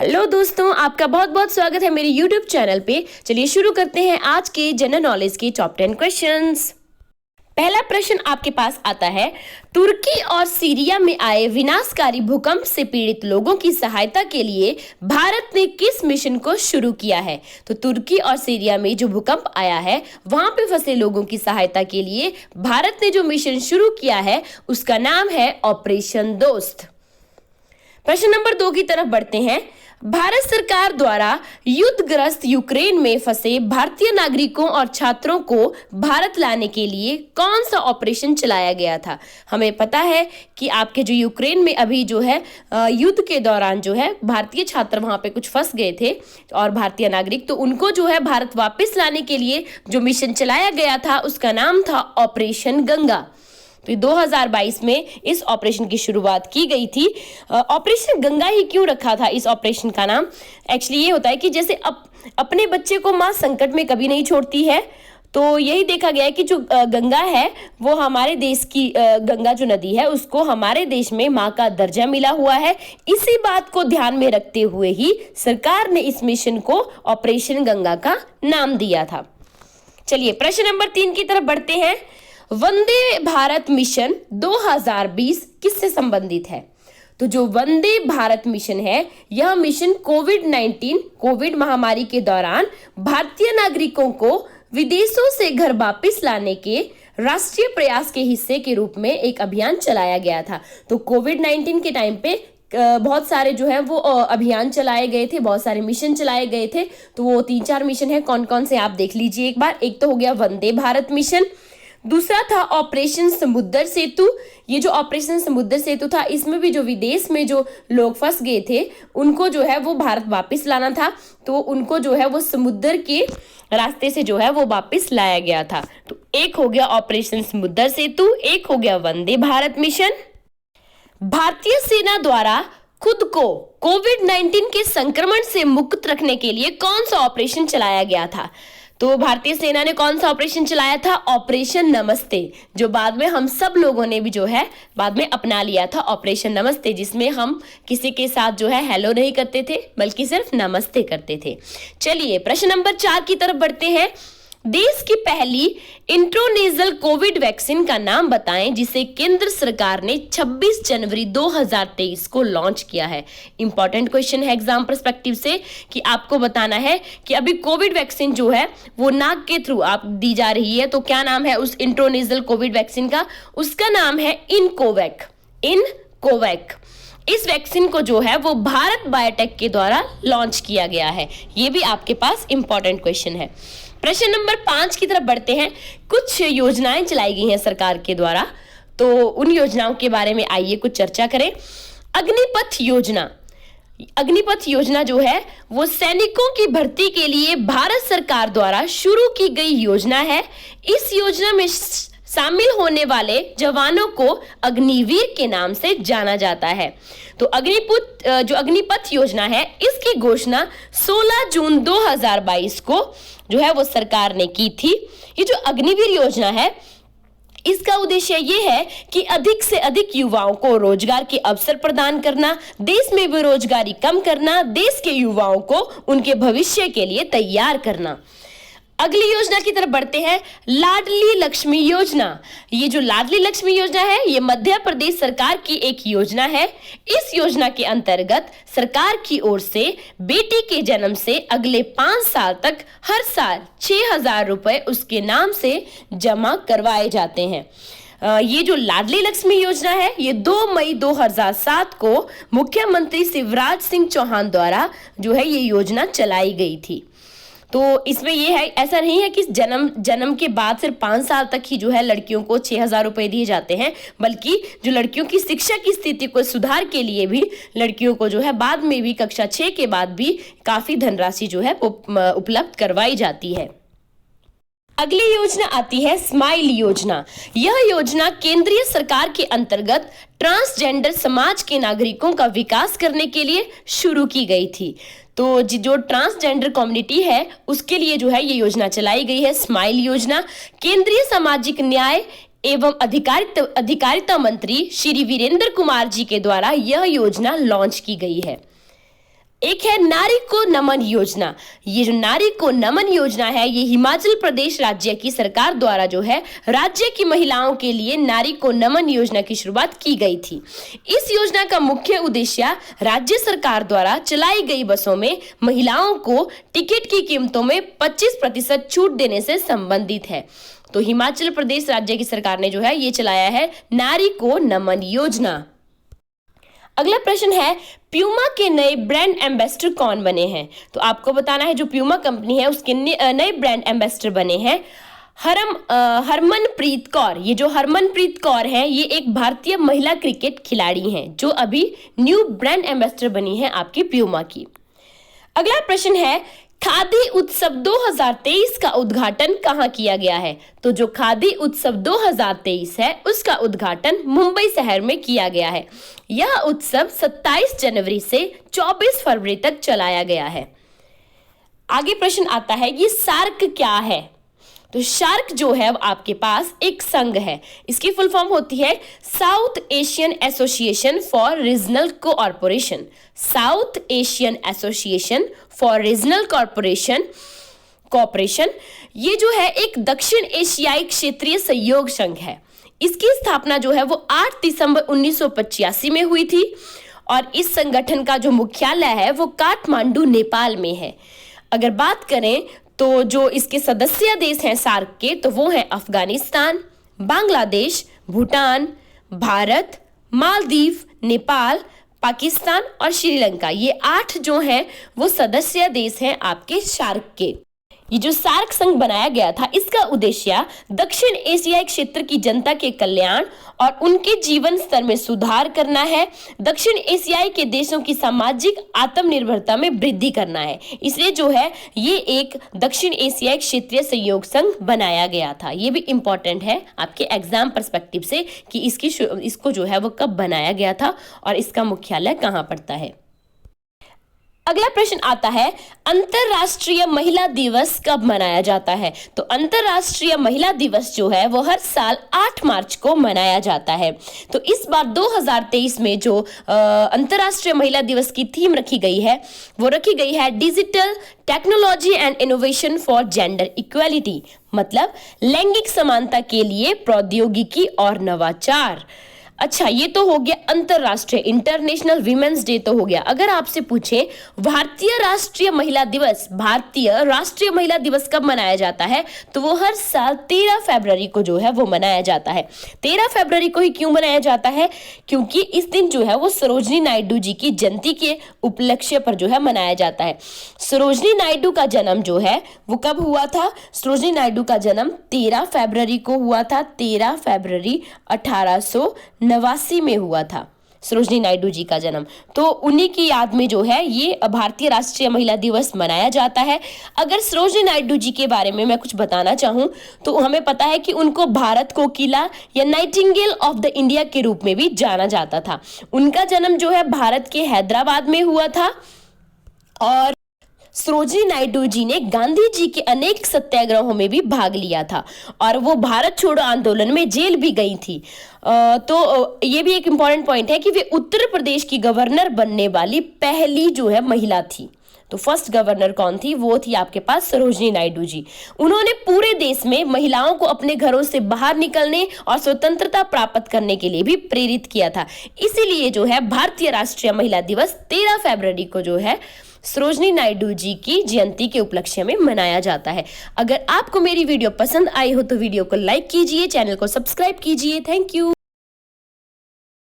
Hello दोस्तों, आपका बहुत बहुत स्वागत है मेरे YouTube चैनल पे। चलिए शुरू करते हैं आज के जनरल नॉलेज के टॉप 10 क्वेश्चंस। पहला प्रश्न आपके पास आता है, तुर्की और सीरिया में आए विनाशकारी भूकंप से पीड़ित लोगों की सहायता के लिए भारत ने किस मिशन को शुरू किया है? तो तुर्की और सीरिया में जो भूकंप आया है वहां पे फंसे लोगों की सहायता के लिए भारत ने जो मिशन शुरू किया है उसका नाम है ऑपरेशन दोस्त। प्रश्न नंबर 2 की तरफ बढ़ते हैं। भारत सरकार द्वारा युद्धग्रस्त यूक्रेन में फंसे भारतीय नागरिकों और छात्रों को भारत लाने के लिए कौन सा ऑपरेशन चलाया गया था? हमें पता है कि आपके जो यूक्रेन में अभी जो है युद्ध के दौरान जो है भारतीय छात्र वहां पे कुछ फंस गए थे और भारतीय नागरिक, तो उनको जो है भारत वापस लाने के लिए जो मिशन चलाया गया था उसका नाम था ऑपरेशन गंगा। तो 2022 में इस ऑपरेशन की शुरुआत की गई थी। ऑपरेशन गंगा ही क्यों रखा था इस ऑपरेशन का नाम? एक्चुअली ये होता है कि जैसे अपने बच्चे को माँ संकट में कभी नहीं छोड़ती है, तो यही देखा गया है कि जो गंगा है वो हमारे देश की गंगा जो नदी है उसको हमारे देश में माँ का दर्जा मिला हुआ है। इसी बात को ध्यान में रखते हुए ही सरकार ने इस मिशन को ऑपरेशन गंगा का नाम दिया था। चलिए प्रश्न नंबर 3 की तरफ बढ़ते हैं। वंदे भारत मिशन 2020 किससे संबंधित है? तो जो वंदे भारत मिशन है यह मिशन कोविड महामारी के दौरान भारतीय नागरिकों को विदेशों से घर वापस लाने के राष्ट्रीय प्रयास के हिस्से के रूप में एक अभियान चलाया गया था। तो कोविड-19 के टाइम पे बहुत सारे जो है वो अभियान चलाए गए थे, बहुत सारे मिशन चलाए गए थे। तो वो 3-4 मिशन है, कौन कौन से आप देख लीजिए एक बार। एक तो हो गया वंदे भारत मिशन, दूसरा था ऑपरेशन समुद्र सेतु। ये जो ऑपरेशन समुद्र सेतु था इसमें भी जो विदेश में जो लोग फंस गए थे उनको जो है वो भारत वापस लाना था, तो उनको जो है वो समुद्र के रास्ते से जो है वो वापस लाया गया था। तो एक हो गया ऑपरेशन समुद्र सेतु, एक हो गया वंदे भारत मिशन। भारतीय सेना द्वारा खुद को कोविड-19 के संक्रमण से मुक्त रखने के लिए कौन सा ऑपरेशन चलाया गया था? तो भारतीय सेना ने कौन सा ऑपरेशन चलाया था? ऑपरेशन नमस्ते, जो बाद में हम सब लोगों ने भी जो है बाद में अपना लिया था ऑपरेशन नमस्ते, जिसमें हम किसी के साथ जो है हेलो नहीं करते थे बल्कि सिर्फ नमस्ते करते थे। चलिए प्रश्न नंबर 4 की तरफ बढ़ते हैं। देश की पहली इंट्रोनेजल कोविड वैक्सीन का नाम बताएं जिसे केंद्र सरकार ने 26 जनवरी 2023 को लॉन्च किया है। इंपॉर्टेंट क्वेश्चन है एग्जाम पर्सपेक्टिव से कि आपको बताना है कि अभी कोविड वैक्सीन जो है वो नाक के थ्रू आप दी जा रही है, तो क्या नाम है उस इंट्रोनेजल कोविड वैक्सीन का? उसका नाम है इनकोवैक। इस वैक्सीन को जो है वो भारत बायोटेक के द्वारा लॉन्च किया गया है। ये भी आपके पास इंपॉर्टेंट क्वेश्चन है। प्रश्न नंबर 5 की तरफ बढ़ते हैं। कुछ योजनाएं चलाई गई हैं सरकार के द्वारा, तो उन योजनाओं के बारे में आइए कुछ चर्चा करें। अग्निपथ योजना जो है वो सैनिकों की भर्ती के लिए भारत सरकार द्वारा शुरू की गई योजना है। इस योजना में शामिल होने वाले जवानों को अग्निवीर के नाम से जाना जाता है। तो अग्निपथ योजना है इसकी घोषणा 16 जून 2022 को जो है वो सरकार ने की थी। ये जो अग्निवीर योजना है इसका उद्देश्य ये है कि अधिक से अधिक युवाओं को रोजगार के अवसर प्रदान करना, देश में बेरोजगारी कम करना, देश के युवाओं को उनके भविष्य के लिए तैयार करना। अगली योजना की तरफ बढ़ते हैं। लाडली लक्ष्मी योजना। ये जो लाडली लक्ष्मी योजना है ये मध्य प्रदेश सरकार की एक योजना है। इस योजना के अंतर्गत सरकार की ओर से बेटी के जन्म से अगले 5 साल तक हर साल 6,000 रुपए उसके नाम से जमा करवाए जाते हैं। ये जो लाडली लक्ष्मी योजना है ये 2 मई 2007 को मुख्यमंत्री शिवराज सिंह चौहान द्वारा जो है ये योजना चलाई गई थी। तो इसमें ये है, ऐसा नहीं है कि जन्म के बाद सिर्फ 5 साल तक ही जो है लड़कियों को 6,000 रुपए दिए जाते हैं, बल्कि जो लड़कियों की शिक्षा की स्थिति को सुधार के लिए भी लड़कियों को जो है बाद में भी कक्षा 6 के बाद भी काफी धनराशि जो है उपलब्ध करवाई जाती है। अगली योजना आती है स्माइल योजना। यह योजना केंद्रीय सरकार के अंतर्गत ट्रांसजेंडर समाज के नागरिकों का विकास करने के लिए शुरू की गई थी। तो जो ट्रांसजेंडर कम्युनिटी है उसके लिए जो है ये योजना चलाई गई है, स्माइल योजना। केंद्रीय सामाजिक न्याय एवं अधिकारिता मंत्री श्री वीरेंद्र कुमार जी के द्वारा यह योजना लॉन्च की गई है। एक है नारी को नमन योजना। ये जो नारी को नमन योजना है, ये हिमाचल प्रदेश राज्य की सरकार द्वारा जो है राज्य की महिलाओं के लिए नारी को नमन योजना की शुरुआत की गई थी। इस योजना का मुख्य उद्देश्य राज्य सरकार द्वारा चलाई गई बसों में महिलाओं को टिकट की कीमतों में 25% छूट देने से संबंधित है। तो हिमाचल प्रदेश राज्य की सरकार ने जो है ये चलाया है नारी को नमन योजना। अगला प्रश्न है, प्यूमा के नए ब्रांड एम्बेसडर कौन बने हैं? तो आपको बताना है जो प्यूमा कंपनी है उसके नए ब्रांड एम्बेसडर बने हैं हरमनप्रीत कौर। ये जो हरमनप्रीत कौर है ये एक भारतीय महिला क्रिकेट खिलाड़ी हैं जो अभी न्यू ब्रांड एम्बेसडर बनी है आपकी प्यूमा की। अगला प्रश्न है, खादी उत्सव 2023 का उद्घाटन कहाँ किया गया है? तो जो खादी उत्सव 2023 है उसका उद्घाटन मुंबई शहर में किया गया है। यह उत्सव 27 जनवरी से 24 फरवरी तक चलाया गया है। आगे प्रश्न आता है, ये सार्क क्या है? तो शार्क जो है आपके पास एक संघ है। इसकी फुल फॉर्म होती है south Asian association for regional cooperation. South Asian association for regional cooperation ये जो है एक दक्षिण एशियाई क्षेत्रीय सहयोग संघ है। इसकी स्थापना जो है वो 8 दिसंबर 1985 में हुई थी और इस संगठन का जो मुख्यालय है वो काठमांडू नेपाल में है। अगर बात करें तो जो इसके सदस्य देश हैं सार्क के, तो वो हैं अफगानिस्तान, बांग्लादेश, भूटान, भारत, मालदीव, नेपाल, पाकिस्तान और श्रीलंका। ये 8 जो हैं वो सदस्य देश हैं आपके सार्क के। ये जो सार्क संघ बनाया गया था इसका उद्देश्य दक्षिण एशियाई क्षेत्र की जनता के कल्याण और उनके जीवन स्तर में सुधार करना है। दक्षिण एशियाई के देशों की सामाजिक आत्मनिर्भरता में वृद्धि करना है। इसलिए जो है ये एक दक्षिण एशियाई क्षेत्रीय सहयोग संघ बनाया गया था। ये भी इंपॉर्टेंट है आपके एग्जाम पर्सपेक्टिव से कि इसको जो है वो कब बनाया गया था और इसका मुख्यालय कहाँ पड़ता है। अगला प्रश्न आता है, अंतरराष्ट्रीय महिला दिवस कब मनाया जाता है? तो अंतरराष्ट्रीय महिला दिवस जो है वो हर साल 8 मार्च को मनाया जाता है। तो इस बार 2023 में जो अंतरराष्ट्रीय महिला दिवस की थीम रखी गई है वो रखी गई है digital technology and innovation for gender equality, मतलब लैंगिक समानता के लिए प्रौद्योगिकी और नवाचार। अच्छा, ये तो हो गया अंतरराष्ट्रीय इंटरनेशनल वीमेंस डे तो हो गया। अगर आपसे पूछे भारतीय राष्ट्रीय महिला दिवस कब मनाया जाता है, तो वो हर साल 13 फरवरी को जो है वो मनाया जाता है। 13 फरवरी को ही क्यों मनाया जाता है? क्योंकि इस दिन जो है वो सरोजिनी नायडू जी की जयंती के उपलक्ष्य पर जो है मनाया जाता है। सरोजिनी नायडू का जन्म जो है वो कब हुआ था? सरोजिनी नायडू का जन्म 13 फरवरी को हुआ था। 13 फरवरी 1889 में हुआ था सरोजिनी नायडू जी का जन्म। तो उन्हीं की याद में जो है ये भारतीय राष्ट्रीय महिला दिवस मनाया जाता है। अगर सरोजिनी नायडू जी के बारे में मैं कुछ बताना चाहूँ तो हमें पता है कि उनको भारत कोकिला या नाइटिंगेल ऑफ द इंडिया के रूप में भी जाना जाता था। उनका जन्म जो है भारत के हैदराबाद में हुआ था और सरोजिनी नायडू जी ने गांधी जी के अनेक सत्याग्रहों में भी भाग लिया था और वो भारत छोड़ो आंदोलन में जेल भी गई थी। तो ये भी एक इम्पॉर्टेंट पॉइंट है कि वे उत्तर प्रदेश की गवर्नर बनने वाली पहली जो है महिला थी। तो फर्स्ट गवर्नर कौन थी? वो थी आपके पास सरोजिनी नायडू जी। उन्होंने पूरे देश में महिलाओं को अपने घरों से बाहर निकलने और स्वतंत्रता प्राप्त करने के लिए भी प्रेरित किया था। इसीलिए जो है भारतीय राष्ट्रीय महिला दिवस 13 फरवरी को जो है सरोजिनी नायडू जी की जयंती के उपलक्ष्य में मनाया जाता है। अगर आपको मेरी वीडियो पसंद आई हो तो वीडियो को लाइक कीजिए, चैनल को सब्सक्राइब कीजिए। Thank you.